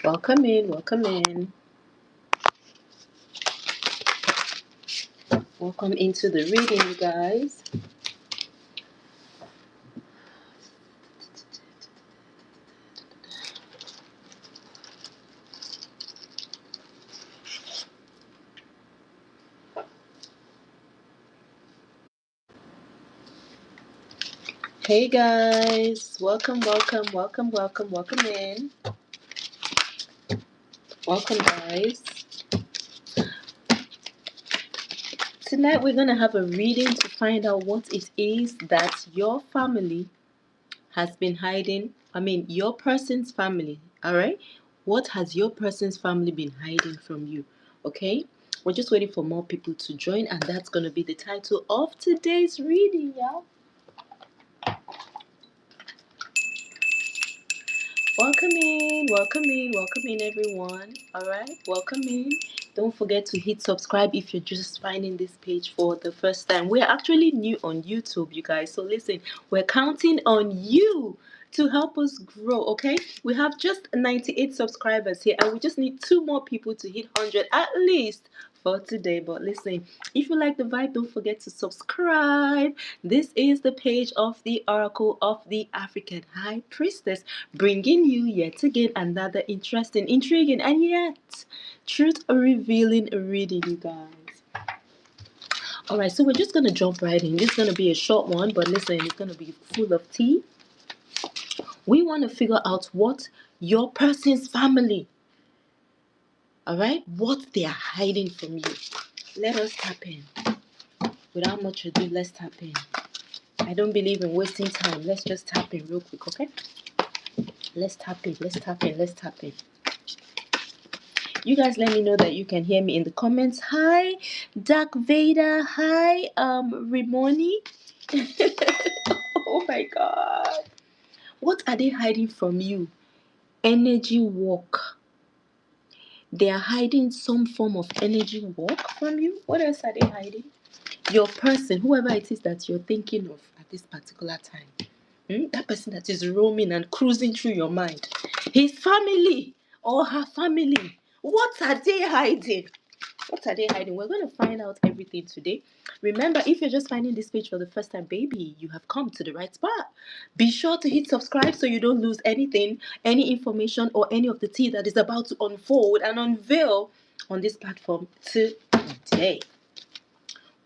Welcome in, welcome in. Welcome into the reading, you guys. Hey guys, welcome in. Welcome guys. Tonight we're going to have a reading to find out what it is that your family has been hiding. Your person's family, all right? What has your person's family been hiding from you? Okay? We're just waiting for more people to join, and that's going to be the title of today's reading, y'all. Welcome in, everyone. All right, welcome in. Don't forget to hit subscribe if you're just finding this page for the first time. We're actually new on YouTube, you guys. So listen, we're counting on you to help us grow, okay? We have just 98 subscribers here, and we just need 2 more people to hit 100 at least for today. But listen, if you like the vibe, don't forget to subscribe. This is the page of the Oracle of the African High Priestess, bringing you yet again another interesting, intriguing, and yet truth-revealing reading, you guys. Alright, so we're just going to jump right in. This is going to be a short one, but listen, it's going to be full of tea. We want to figure out what your person's family, alright, what they are hiding from you. Let us tap in. Without much ado, let's tap in. I don't believe in wasting time. Let's just tap in real quick, okay? Let's tap in. You guys let me know that you can hear me in the comments. Hi, Dark Vader. Hi, Rimoni. Oh my God. What are they hiding from you? Energy walk. They are hiding some form of energy walk from you. What else are they hiding? Your person, whoever it is that you're thinking of at this particular time. That person that is roaming and cruising through your mind. His family or her family. What are they hiding? We're going to find out everything today. Remember, if you're just finding this page for the first time, baby, you have come to the right spot. Be sure to hit subscribe so you don't lose anything, any information, or any of the tea that is about to unfold and unveil on this platform today.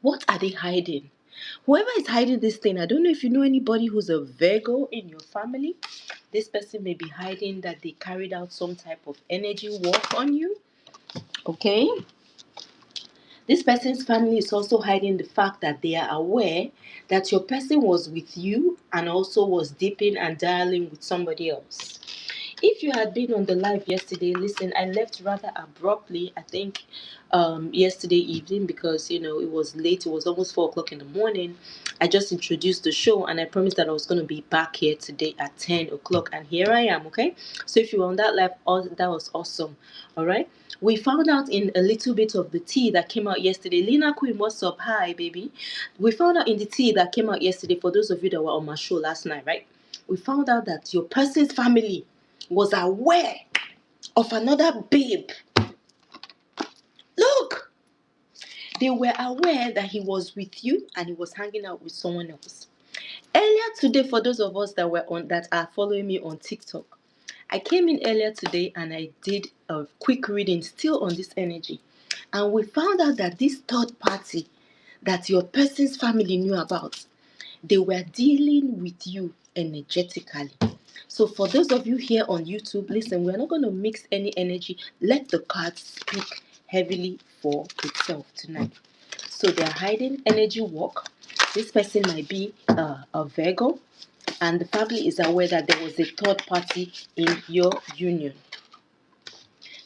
What are they hiding? Whoever is hiding this thing, I don't know if you know anybody who's a Virgo in your family. This person may be hiding that they carried out some type of energy work on you. Okay? This person's family is also hiding the fact that they are aware that your person was with you and also was dipping and dialing with somebody else. If you had been on the live yesterday, listen, I left rather abruptly, I think, yesterday evening because, it was late. It was almost 4 o'clock in the morning. I just introduced the show and I promised that I was going to be back here today at 10 o'clock. And here I am, okay? So if you were on that live, that was awesome, all right? We found out in a little bit of the tea that came out yesterday. Lina Queen, what's up? Hi, baby. We found out in the tea that came out yesterday, for those of you that were on my show last night, right? We found out that your person's family was aware of another babe. Look, they were aware that he was with you and he was hanging out with someone else. Earlier today, for those of us that are following me on TikTok, I came in earlier today and I did a quick reading still on this energy. And we found out that this third party that your person's family knew about, they were dealing with you energetically. So for those of you here on YouTube, listen, we're not going to mix any energy. Let the cards speak heavily for itself tonight. So they're hiding energy work. This person might be a Virgo, and the family is aware that there was a third party in your union.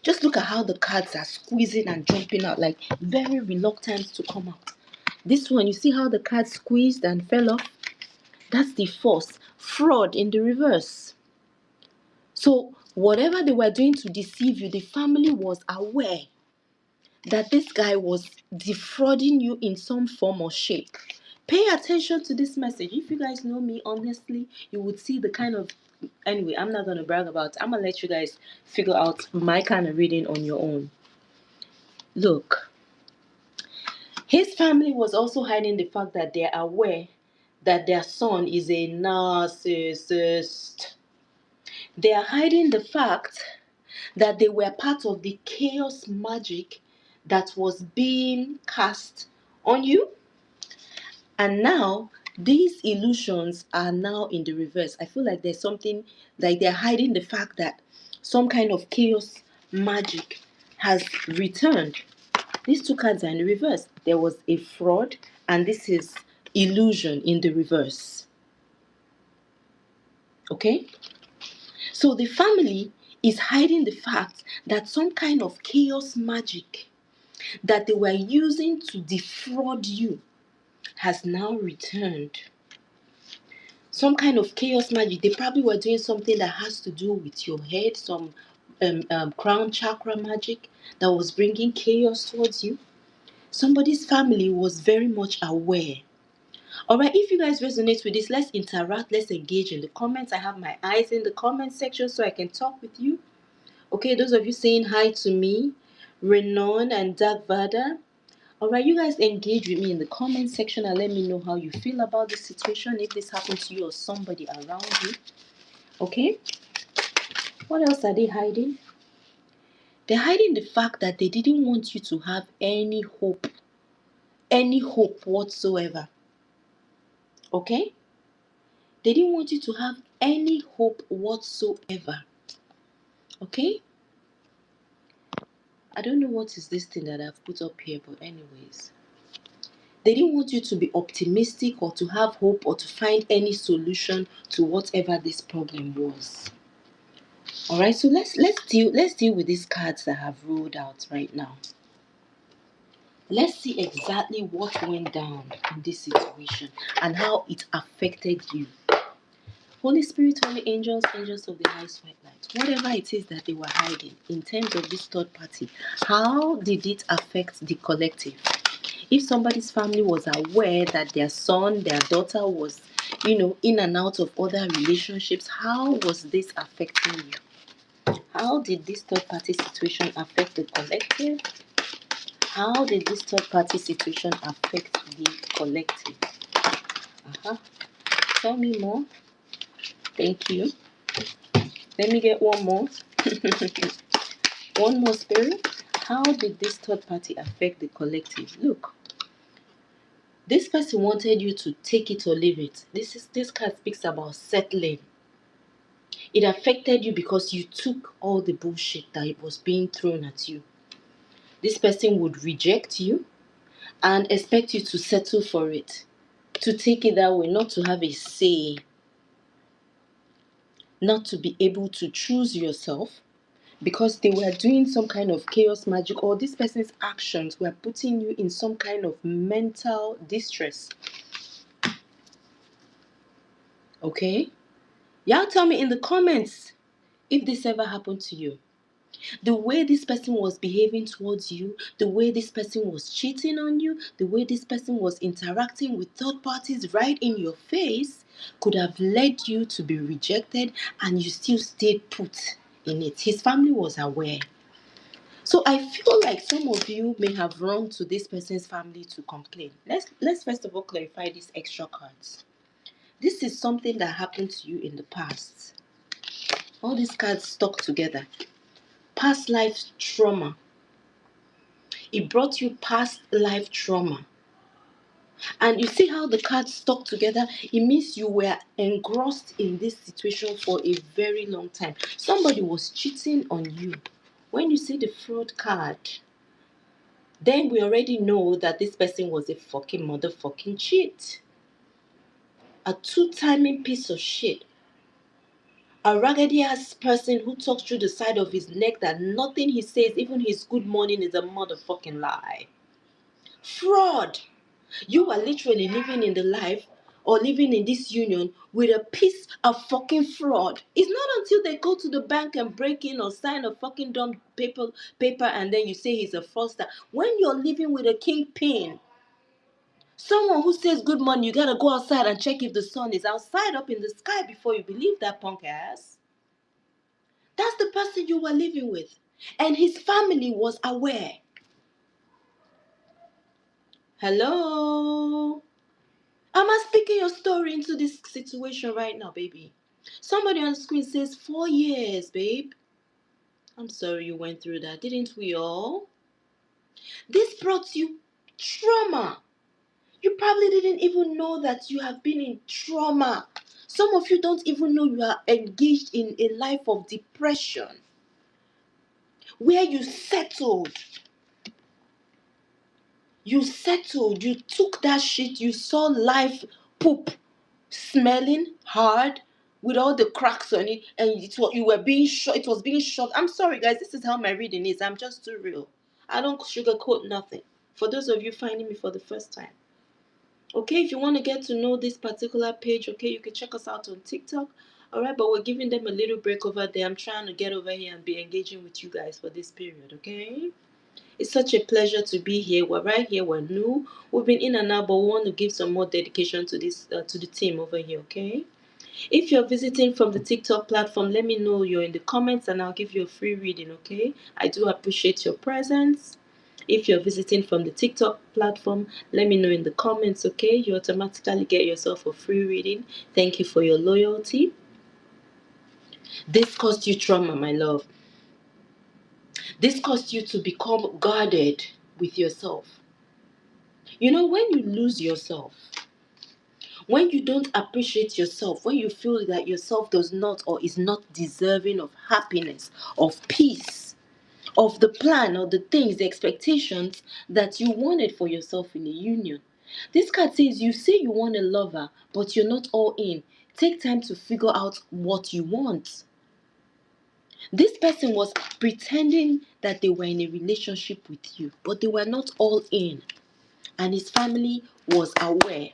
Just look at how the cards are squeezing and jumping out, like very reluctant to come out. This one, you see how the card squeezed and fell off? That's the force. Fraud in the reverse. So whatever they were doing to deceive you, the family was aware that this guy was defrauding you in some form or shape. Pay attention to this message. If you guys know me, honestly, you would see the kind of... Anyway, I'm not going to brag about it. I'm going to let you guys figure out my kind of reading on your own. Look, his family was also hiding the fact that they're aware that their son is a narcissist. They are hiding the fact that they were part of the chaos magic that was being cast on you. And now, these illusions are now in the reverse. I feel like there's something, like they're hiding the fact that some kind of chaos magic has returned. These two cards are in the reverse. There was a fraud, and this is illusion in the reverse. Okay? So the family is hiding the fact that some kind of chaos magic that they were using to defraud you has now returned. Some kind of chaos magic. They probably were doing something that has to do with your head, some crown chakra magic that was bringing chaos towards you. Somebody's family was very much aware. Alright, if you guys resonate with this, let's interact, let's engage in the comments. I have my eyes in the comment section so I can talk with you. Okay, those of you saying hi to me, Renon and Dagvada. Alright, you guys engage with me in the comment section and let me know how you feel about this situation, if this happened to you or somebody around you. Okay? What else are they hiding? They're hiding the fact that they didn't want you to have any hope whatsoever. Okay? They didn't want you to have any hope whatsoever. Okay? I don't know what is this thing that I've put up here, but anyways. They didn't want you to be optimistic or to have hope or to find any solution to whatever this problem was. Alright, so let's deal with these cards that have rolled out right now. Let's see exactly what went down in this situation and how it affected you. Holy Spirit, Holy Angels, Angels of the Highest White Light, whatever it is that they were hiding in terms of this third party, how did it affect the collective? If somebody's family was aware that their son, their daughter was, in and out of other relationships, how was this affecting you? How did this third party situation affect the collective? How did this third party situation affect the collective? Tell me more. Thank you. Let me get one more. One more, Spirit. How did this third party affect the collective? Look, this person wanted you to take it or leave it. This card speaks about settling. It affected you because you took all the bullshit that was being thrown at you. This person would reject you and expect you to settle for it, to take it that way, not to have a say, not to be able to choose yourself, because they were doing some kind of chaos magic, or this person's actions were putting you in some kind of mental distress. Okay? Y'all tell me in the comments if this ever happened to you. The way this person was behaving towards you, the way this person was cheating on you, the way this person was interacting with third parties right in your face could have led you to be rejected, and you still stayed put in it. His family was aware. So I feel like some of you may have run to this person's family to complain. Let's first of all clarify these extra cards. This is something that happened to you in the past. All these cards stuck together. Past life trauma. It brought you past life trauma. And you see how the cards stuck together? It means you were engrossed in this situation for a very long time. Somebody was cheating on you. When you see the fraud card, then we already know that this person was a fucking motherfucking cheat. A two-timing piece of shit. A raggedy ass person who talks through the side of his neck that nothing he says, even his good morning, is a motherfucking lie. Fraud. You are literally living in the life or living in this union with a piece of fucking fraud. It's not until they go to the bank and break in or sign a fucking dumb paper and then you say he's a fraudster. When you're living with a kingpin, someone who says good morning, you gotta go outside and check if the sun is outside up in the sky before you believe that punk ass. That's the person you were living with. And his family was aware. Hello? Am I speaking your story into this situation right now, baby? Somebody on the screen says 4 years, babe. I'm sorry you went through that, didn't we all? This brought you trauma. You probably didn't even know that you have been in trauma. Some of you don't even know you are engaged in a life of depression where you settled. You settled. You took that shit. You saw life poop smelling hard with all the cracks on it, and you were being shot. It was being shot. I'm sorry, guys. This is how my reading is. I'm just too real. I don't sugarcoat nothing. For those of you finding me for the first time, okay, if you want to get to know this particular page, okay, you can check us out on TikTok. All right, but we're giving them a little break over there. I'm trying to get over here and be engaging with you guys for this period, okay? It's such a pleasure to be here. We're right here. We're new. We've been in and out, but we want to give some more dedication to this to the team over here, okay? If you're visiting from the TikTok platform, let me know you're in the comments and I'll give you a free reading, okay? I do appreciate your presence. If you're visiting from the TikTok platform, let me know in the comments, okay? You automatically get yourself a free reading. Thank you for your loyalty. This caused you trauma, my love. This caused you to become guarded with yourself. You know, when you lose yourself, when you don't appreciate yourself, when you feel that yourself does not or is not deserving of happiness, of peace, of the plan or the things, the expectations that you wanted for yourself in a union. This card says you say you want a lover, but you're not all in. Take time to figure out what you want. This person was pretending that they were in a relationship with you, but they were not all in. And his family was aware.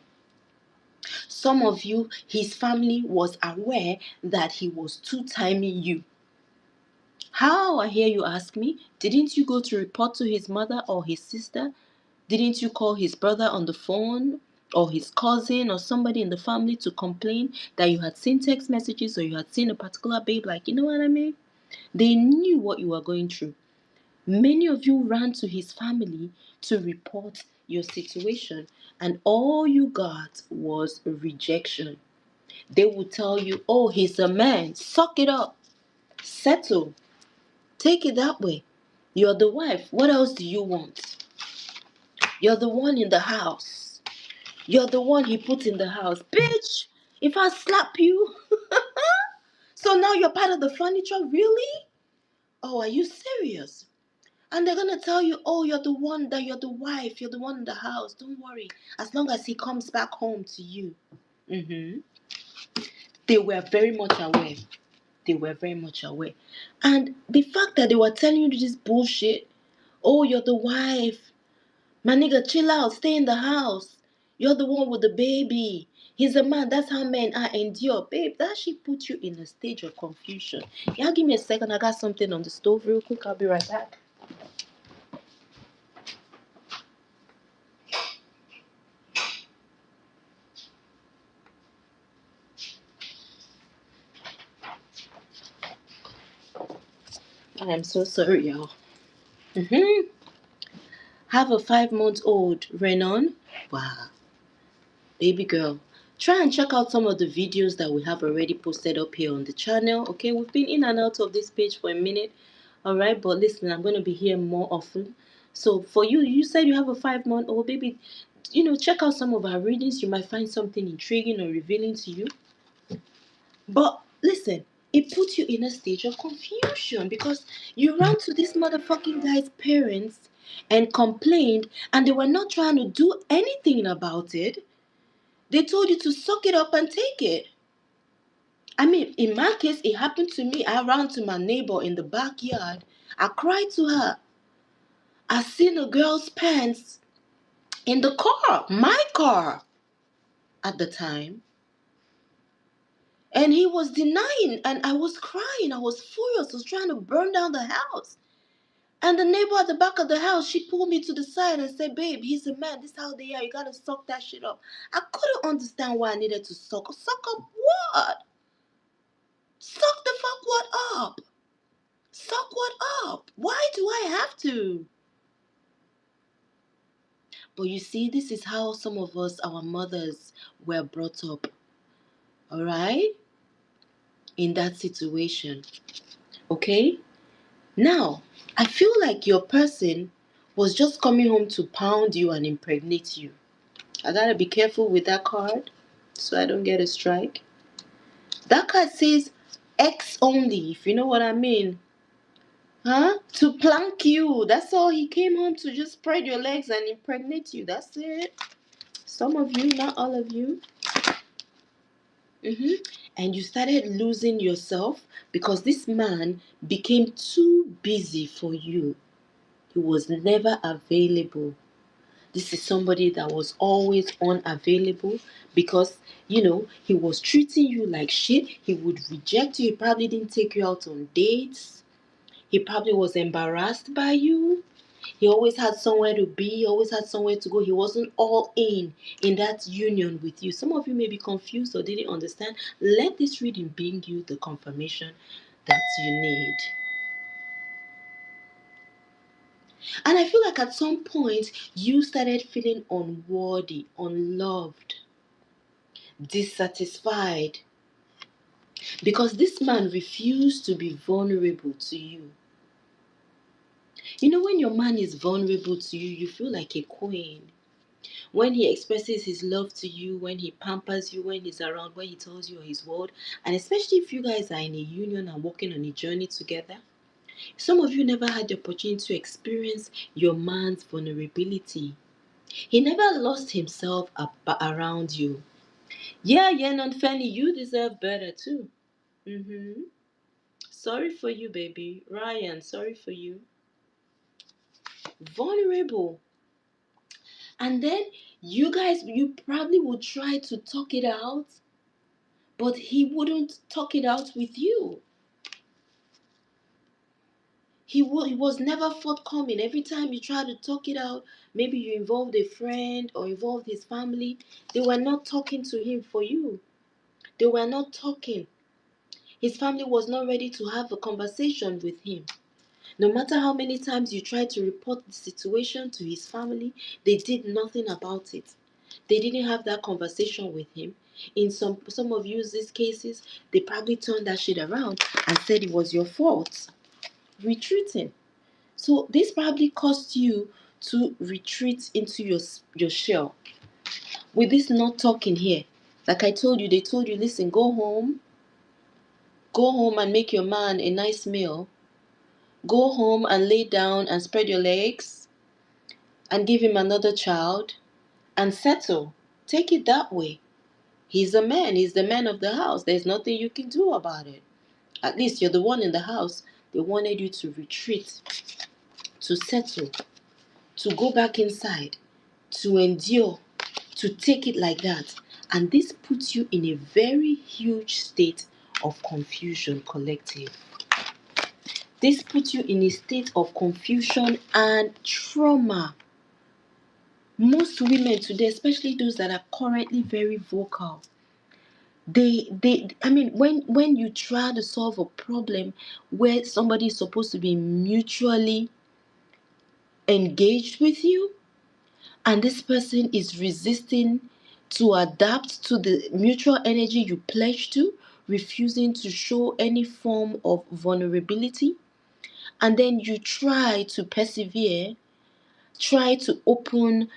Some of you, his family was aware that he was two-timing you. How, I hear you ask me? Didn't you go to report to his mother or his sister? Didn't you call his brother on the phone or his cousin or somebody in the family to complain that you had seen text messages or you had seen a particular babe, like, you know what I mean? They knew what you were going through. Many of you ran to his family to report your situation, and all you got was rejection. They would tell you, oh, he's a man, suck it up, settle, take it that way. You're the wife. What else do you want? You're the one in the house. You're the one he put in the house. Bitch, if I slap you, so now you're part of the furniture? Really? Oh, are you serious? And they're gonna tell you, oh, you're the one, that you're the wife, you're the one in the house. Don't worry, as long as he comes back home to you. They were very much aware. They were very much aware. And the fact that they were telling you this bullshit, oh, you're the wife, my nigga, chill out, stay in the house. You're the one with the baby. He's a man. That's how men are. Endure. Babe, that shit put you in a stage of confusion. Y'all give me a second. I got something on the stove real quick. I'll be right back. I am so sorry, y'all. Have a 5-month-old, Renan. Wow. Baby girl. Try and check out some of the videos that we have already posted up here on the channel. Okay, we've been in and out of this page for a minute. All right, but listen, I'm going to be here more often. So for you, you said you have a 5-month-old baby. check out some of our readings. You might find something intriguing or revealing to you. But listen, it puts you in a stage of confusion because you ran to this motherfucking guy's parents and complained, and they were not trying to do anything about it. They told you to suck it up and take it. I mean, in my case, it happened to me. I ran to my neighbor in the backyard. I cried to her. I seen a girl's pants in the car, my car, at the time. And he was denying, and I was crying. I was furious. I was trying to burn down the house. And the neighbor at the back of the house, she pulled me to the side and said, babe, he's a man. This is how they are. You gotta suck that shit up. I couldn't understand why I needed to suck. Suck up what? Suck the fuck what up? Suck what up? Why do I have to? But you see, this is how some of us, our mothers, were brought up. Alright? In that situation. Okay? Now, I feel like your person was just coming home to pound you and impregnate you. I gotta be careful with that card so I don't get a strike. That card says X only, if you know what I mean. Huh? To plank you. That's all. He came home to just spread your legs and impregnate you. That's it. Some of you, not all of you. And you started losing yourself because this man became too busy for you. He was never available. This is somebody that was always unavailable because, he was treating you like shit. He would reject you. He probably didn't take you out on dates. He probably was embarrassed by you. He always had somewhere to be. He always had somewhere to go. He wasn't all in that union with you. Some of you may be confused or didn't understand. Let this reading bring you the confirmation that you need. And I feel like at some point, you started feeling unworthy, unloved, dissatisfied. Because this man refused to be vulnerable to you. When your man is vulnerable to you, you feel like a queen. When he expresses his love to you, when he pampers you, when he's around, when he tells you his word, and especially if you guys are in a union and working on a journey together, some of you never had the opportunity to experience your man's vulnerability. He never lost himself around you. Yeah, non-funny, you deserve better too. Sorry for you, baby. Ryan, sorry for you. Vulnerable. And then you probably would try to talk it out, but he wouldn't talk it out with you. He was never forthcoming. Every time you try to talk it out, maybe you involved a friend or involved his family, they were not talking to him for you. They were not talking. His family was not ready to have a conversation with him. No matter how many times you tried to report the situation to his family, they did nothing about it. They didn't have that conversation with him. In some of these cases, they probably turned that shit around and said it was your fault. Retreating. So this probably caused you to retreat into your shell. With this not talking here, like I told you, they told you, listen, go home and make your man a nice meal. Go home and lay down and spread your legs and give him another child and settle. Take it that way. He's a man. He's the man of the house. There's nothing you can do about it. At least you're the one in the house. They wanted you to retreat, to settle, to go back inside, to endure, to take it like that. And this puts you in a very huge state of confusion, collective. This puts you in a state of confusion and trauma. Most women today, especially those that are currently very vocal, when you try to solve a problem where somebody is supposed to be mutually engaged with you, and this person is resisting to adapt to the mutual energy you pledge to, refusing to show any form of vulnerability, and then you try to persevere, try to open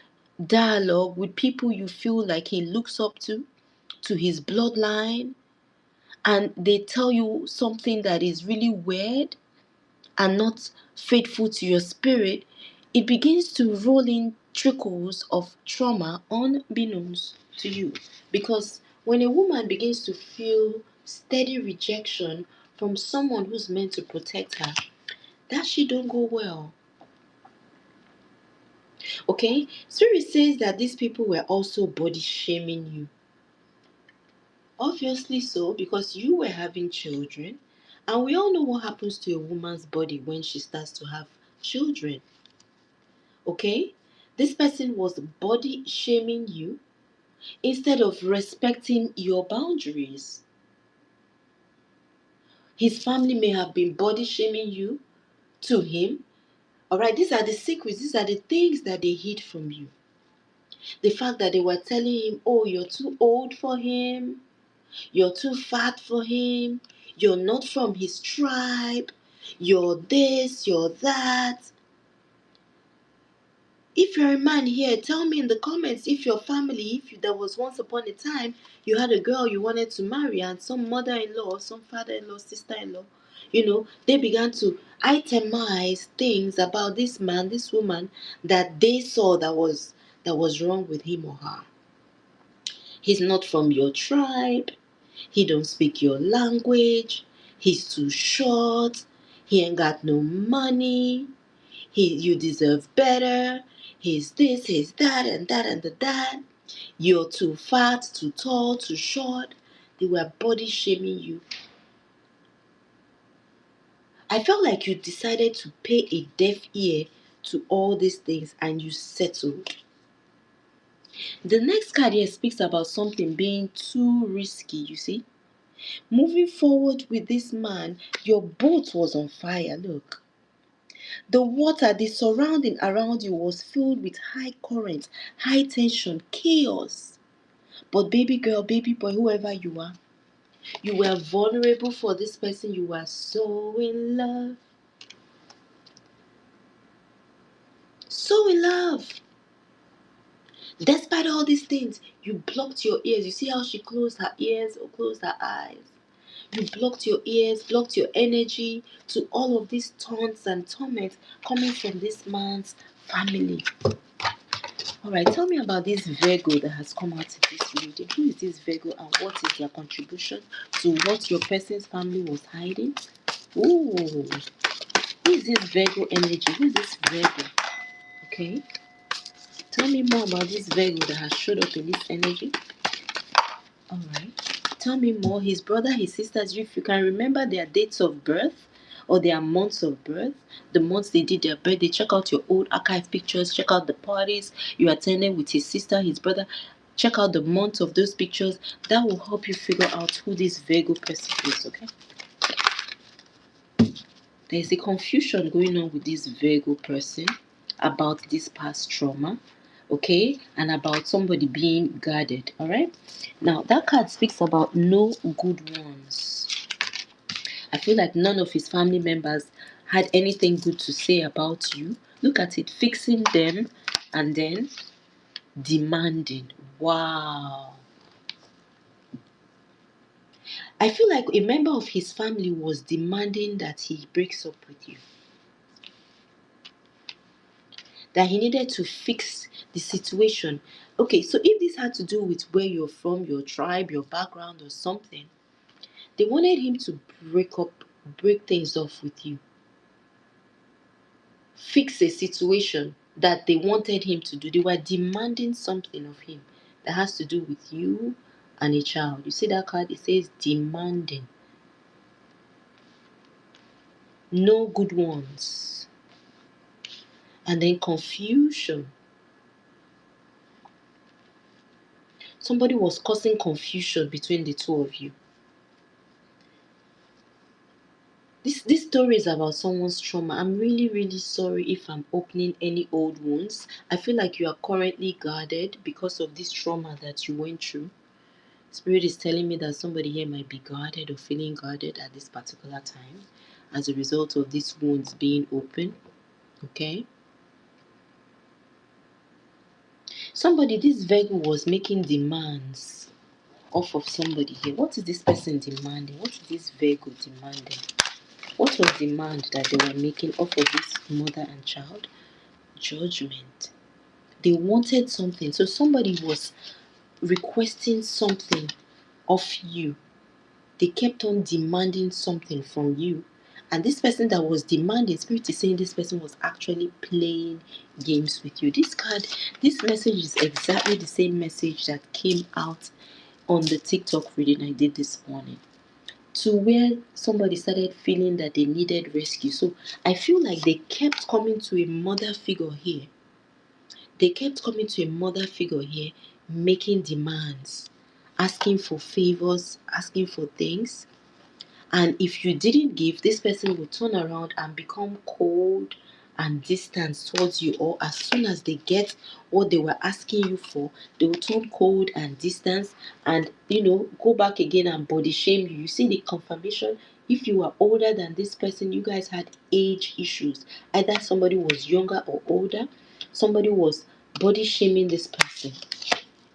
dialogue with people you feel like he looks up to his bloodline, and they tell you something that is really weird and not faithful to your spirit, it begins to roll in trickles of trauma unbeknownst to you. Because when a woman begins to feel steady rejection from someone who's meant to protect her, that shit don't go well. Okay? Spirit says that these people were also body shaming you. Obviously so, because you were having children, and we all know what happens to a woman's body when she starts to have children. Okay? This person was body shaming you instead of respecting your boundaries. His family may have been body shaming you to him. Alright, these are the secrets, these are the things that they hid from you. The fact that they were telling him, oh, you're too old for him, you're too fat for him, you're not from his tribe, you're this, you're that. If you're a man here, tell me in the comments if your family, there was once upon a time you had a girl you wanted to marry, and some mother-in-law, some father-in-law, sister-in-law, they began to itemize things about this man, this woman, that they saw that was wrong with him or her. He's not from your tribe. He don't speak your language. He's too short. He ain't got no money. You deserve better. He's this, he's that, and that, and that. You're too fat, too tall, too short. They were body shaming you. I felt like you decided to pay a deaf ear to all these things and you settled. The next card here speaks about something being too risky, you see. Moving forward with this man, your boat was on fire. Look. The water, the surrounding around you was filled with high current, high tension, chaos. But baby girl, baby boy, whoever you are, you were vulnerable for this person. You were so in love. So in love. Despite all these things, you blocked your ears. You see how she closed her ears or closed her eyes? You blocked your ears, blocked your energy to all of these taunts and torments coming from this man's family. Alright, tell me about this Virgo that has come out in this reading. Who is this Virgo and what is their contribution to what your person's family was hiding? Ooh, who is this Virgo energy? Who is this Virgo? Okay, tell me more about this Virgo that has showed up in this energy. Alright, tell me more. His brother, his sisters, if you can remember their dates of birth or their months of birth, the months they did their birthday, check out your old archive pictures, check out the parties you attended with his sister, his brother, check out the months of those pictures. That will help you figure out who this Virgo person is, okay? There's a confusion going on with this Virgo person about this past trauma, okay, and about somebody being guarded. All right, now that card speaks about no good ones. I feel like none of his family members had anything good to say about you. Look at it, fixing them and then demanding. Wow. I feel like a member of his family was demanding that he breaks up with you, that he needed to fix the situation. Okay, so if this had to do with where you're from, your tribe, your background, or something, they wanted him to break things off with you, fix a situation that they wanted him to do. They were demanding something of him that has to do with you and a child. You see that card? It says demanding. No good ones. And then confusion. Somebody was causing confusion between the two of you. This story is about someone's trauma. I'm really, really sorry if I'm opening any old wounds. I feel like you are currently guarded because of this trauma that you went through. Spirit is telling me that somebody here might be guarded or feeling guarded at this particular time as a result of these wounds being open. Okay? Somebody, this Virgo was making demands off of somebody here. What is this person demanding? What is this Virgo demanding? What was demand that they were making off of this mother and child? Judgment. They wanted something. So somebody was requesting something of you. They kept on demanding something from you. And this person that was demanding, Spirit is saying this person was actually playing games with you. This card, this message is exactly the same message that came out on the TikTok reading I did this morning. To where somebody started feeling that they needed rescue. So I feel like they kept coming to a mother figure here. They kept coming to a mother figure here, making demands, asking for favors, asking for things. And if you didn't give, this person will turn around and become cold and distant towards you. Or as soon as they get what they were asking you for, they will turn cold and distant and, go back again and body shame you. You see the confirmation? If you were older than this person, you guys had age issues. Either somebody was younger or older, somebody was body shaming this person.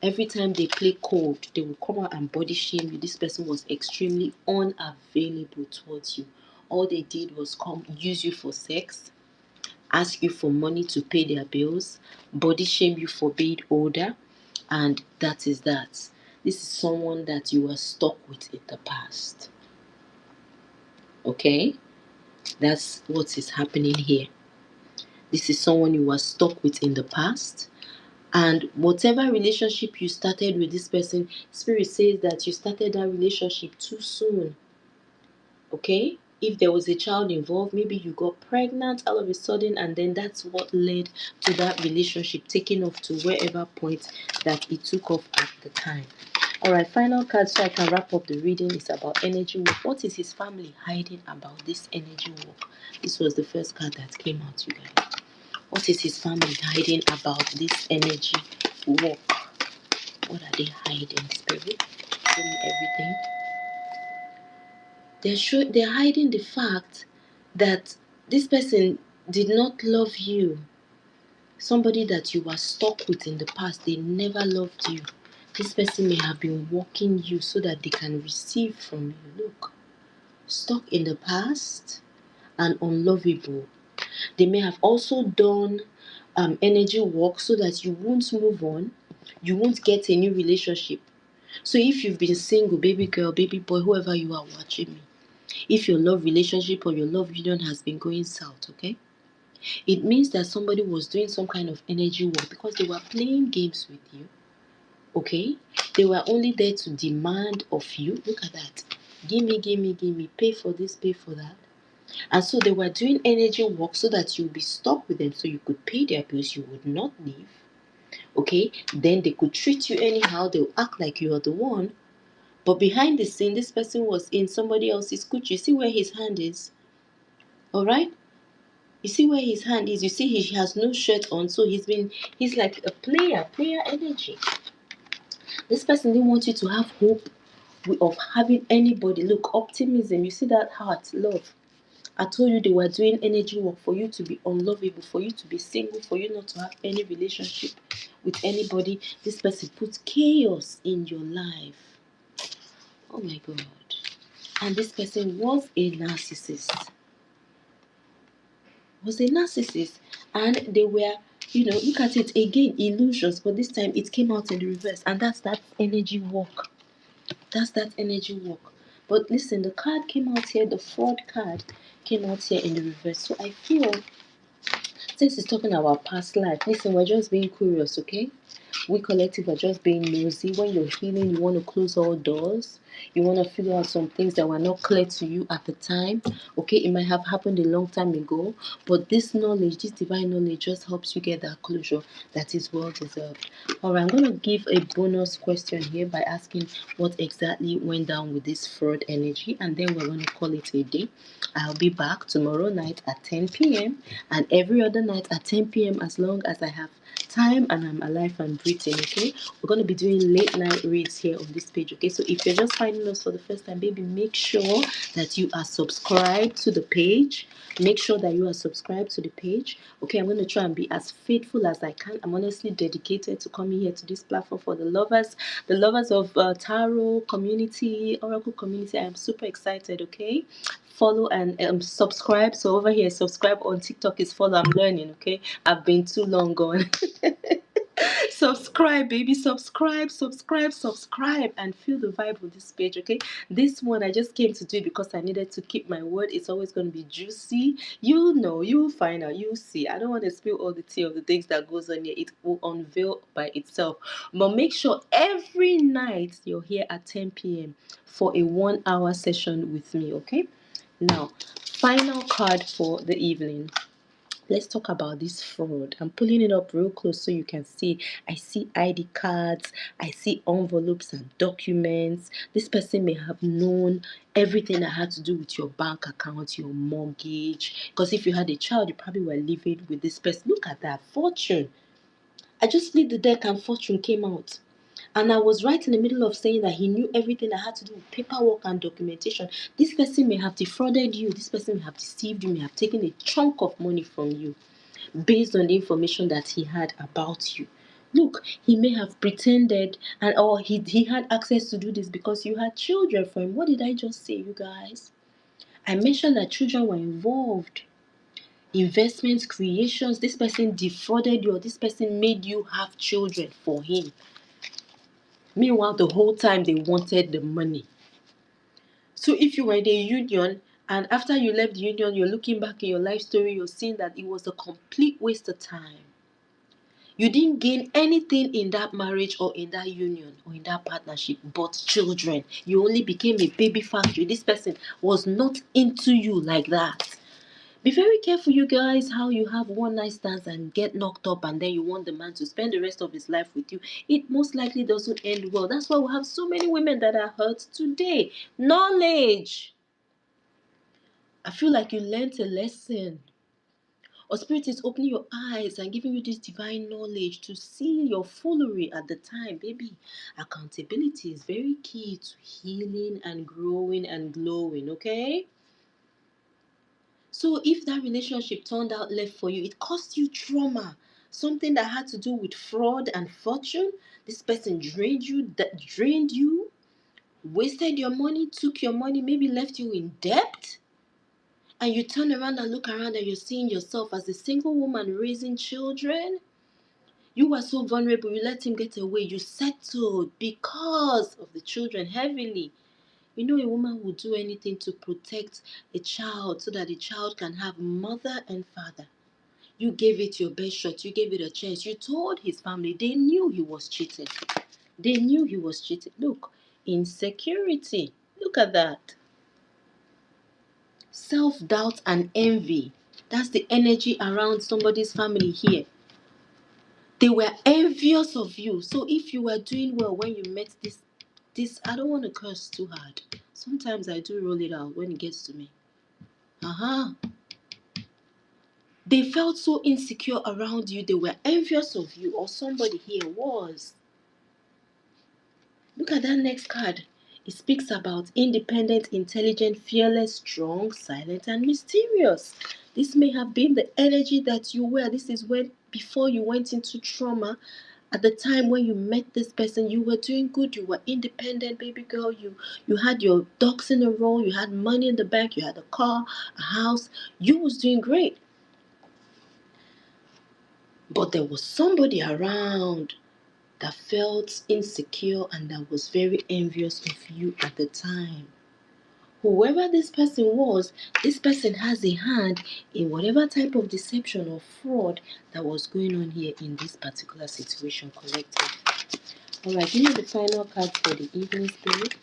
Every time they play cold, they will come out and body shame you. This person was extremely unavailable towards you. All they did was come use you for sex, ask you for money to pay their bills, body shame you for being older, and that is that. This is someone that you are stuck with in the past. Okay? That's what is happening here. This is someone you are stuck with in the past. And whatever relationship you started with this person, Spirit says that you started that relationship too soon. Okay? If there was a child involved, maybe you got pregnant all of a sudden, and then that's what led to that relationship taking off to wherever point that it took off at the time. Alright, final card so I can wrap up the reading is about energy work. What is his family hiding about this energy work? This was the first card that came out, you guys. What is his family hiding about this energy work? What are they hiding, Spirit? Show me everything. They're hiding the fact that this person did not love you. Somebody that you were stuck with in the past, they never loved you. This person may have been walking you so that they can receive from you. Look, stuck in the past and unlovable. They may have also done energy work so that you won't move on, you won't get a new relationship. So if you've been single, baby girl, baby boy, whoever you are watching me, if your love relationship or your love union has been going south, okay, it means that somebody was doing some kind of energy work because they were playing games with you. Okay, they were only there to demand of you. Look at that. Give me, pay for this, pay for that. And so they were doing energy work so that you'll be stuck with them so you could pay their bills, you would not leave. Okay, then they could treat you anyhow, they'll act like you are the one. But behind the scene, this person was in somebody else's coochie. You see where his hand is? Alright? You see where his hand is? You see he has no shirt on, so he's like a prayer energy. This person didn't want you to have hope of having anybody. Look, optimism, you see that heart, love. I told you they were doing energy work for you to be unlovable, for you to be single, for you not to have any relationship with anybody. This person puts chaos in your life. Oh my God. And this person was a narcissist. And they were, look at it again, illusions, but this time it came out in the reverse. And that's that energy work. But listen, the card came out here, the fraud card came out here in the reverse. So I feel, since it's talking about past life, listen, we're just being curious, okay? We collective are just being nosy. When you're healing, you want to close all doors. You want to figure out some things that were not clear to you at the time. Okay, it might have happened a long time ago, but this knowledge, this divine knowledge, just helps you get that closure that is well deserved. All right, I'm going to give a bonus question here by asking what exactly went down with this fraud energy, and then we're going to call it a day. I'll be back tomorrow night at 10 p.m. and every other night at 10 p.m. as long as I have time and I'm alive and breathing. Okay, we're going to be doing late night reads here on this page. Okay, so if you're just finding us for the first time, baby, make sure that you are subscribed to the page. Make sure that you are subscribed to the page. Okay, I'm going to try and be as faithful as I can. I'm honestly dedicated to coming here to this platform for the lovers of tarot community, oracle community. I am super excited. Okay, follow and subscribe. So over here, subscribe on TikTok is follow. I'm learning. Okay, I've been too long gone. Subscribe, baby, subscribe, and feel the vibe of this page. Okay, this one I just came to do it because I needed to keep my word. It's always going to be juicy. You know, you'll find out, you'll see. I don't want to spill all the tea of the things that goes on here. It will unveil by itself. But make sure every night you're here at 10 p.m. for a 1 hour session with me. Okay, now final card for the evening. Let's talk about this fraud. I'm pulling it up real close so you can see. I see ID cards, I see envelopes and documents. This person may have known everything that had to do with your bank account, your mortgage. Because if you had a child, you probably were living with this person. Look at that fortune. I just flipped the deck and fortune came out. And I was right in the middle of saying that he knew everything that had to do with paperwork and documentation. This person may have defrauded you. This person may have deceived you, may have taken a chunk of money from you based on the information that he had about you. Look, he may have pretended or he had access to do this because you had children for him. What did I just say, you guys? I mentioned that children were involved. Investments, creations, this person defrauded you or this person made you have children for him. Meanwhile, the whole time they wanted the money. So if you were in a union and after you left the union, you're looking back in your life story, you're seeing that it was a complete waste of time. You didn't gain anything in that marriage or in that union or in that partnership but children. You only became a baby factory. This person was not into you like that. Be very careful, you guys, how you have one night stands and get knocked up and then you want the man to spend the rest of his life with you. It most likely doesn't end well. That's why we have so many women that are hurt today. Knowledge. I feel like you learned a lesson. Or Spirit is opening your eyes and giving you this divine knowledge to see your foolery at the time. Baby, accountability is very key to healing and growing and glowing, okay? So if that relationship turned out left for you, it cost you trauma. Something that had to do with fraud and fortune. This person drained you, wasted your money, took your money, maybe left you in debt. And you turn around and look around and you're seeing yourself as a single woman raising children. You were so vulnerable, you let him get away. You settled because of the children heavily. You know, a woman will do anything to protect a child so that the child can have mother and father. You gave it your best shot. You gave it a chance. You told his family. They knew he was cheating. They knew he was cheating. Look, insecurity. Look at that. Self-doubt and envy. That's the energy around somebody's family here. They were envious of you. So if you were doing well when you met this, I don't want to curse too hard. Sometimes I do roll it out when it gets to me. They felt so insecure around you. They were envious of you, or somebody here was. Look at that next card. It speaks about independent, intelligent, fearless, strong, silent, and mysterious. This may have been the energy that you were. This is when, before you went into trauma, at the time when you met this person, you were doing good. You were independent, baby girl. You had your ducks in a row. You had money in the bank. You had a car, a house. You was doing great. But there was somebody around that felt insecure and that was very envious of you at the time. Whoever this person was, this person has a hand in whatever type of deception or fraud that was going on here in this particular situation collective. Alright, give me the final card for the evening, Spirit.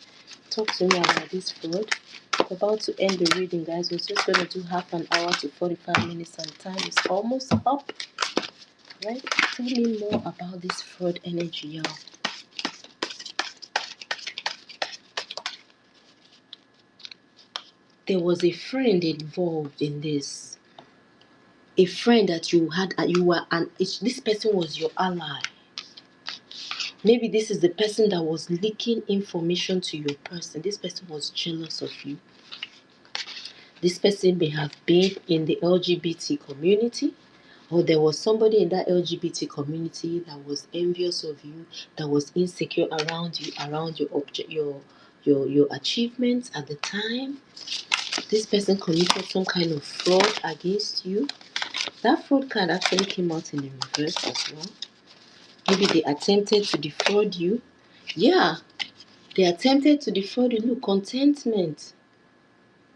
Talk to me about this fraud. We're about to end the reading, guys. We're just going to do half an hour to 45 minutes and time is almost up. Right? Tell me more about this fraud energy, y'all. There was a friend involved in this. A friend that you had, this person was your ally. Maybe this is the person that was leaking information to your person. This person was jealous of you. This person may have been in the LGBT community, or there was somebody in that LGBT community that was envious of you, that was insecure around you, around your achievements at the time. This person committed some kind of fraud against you. That fraud card actually came out in the reverse as well. Maybe they attempted to defraud you. Yeah, they attempted to defraud you. Look, contentment.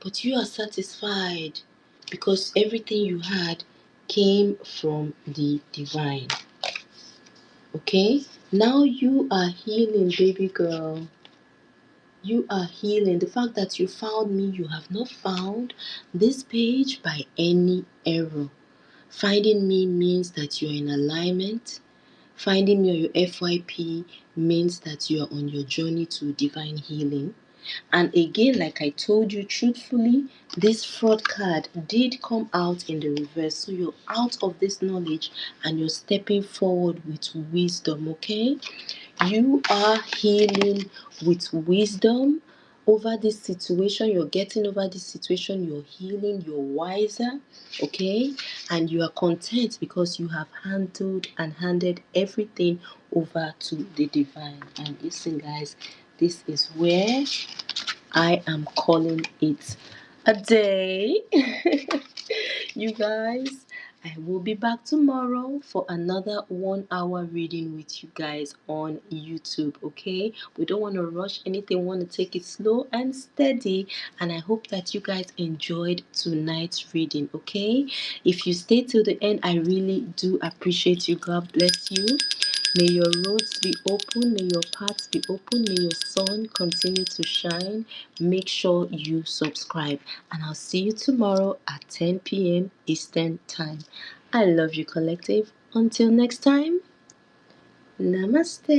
But you are satisfied because everything you had came from the divine. Okay? Now you are healing, baby girl. You are healing. The fact that you found me, you have not found this page by any error. Finding me means that you're in alignment. Finding me on your FYP means that you are on your journey to divine healing. And again, like I told you truthfully, this fraud card did come out in the reverse. So you're out of this knowledge and you're stepping forward with wisdom, okay? You are healing with wisdom over this situation. You're getting over this situation. You're healing. You're wiser, okay? And you are content because you have handled and handed everything over to the divine. And listen, guys, this is where I am calling it a day. You guys, I will be back tomorrow for another 1 hour reading with you guys on YouTube, okay? We don't want to rush anything, we want to take it slow and steady. And I hope that you guys enjoyed tonight's reading, okay? If you stay till the end, I really do appreciate you. God bless you. May your roads be open, may your paths be open, may your sun continue to shine. Make sure you subscribe, and I'll see you tomorrow at 10 p.m. Eastern Time. I love you, collective. Until next time, namaste.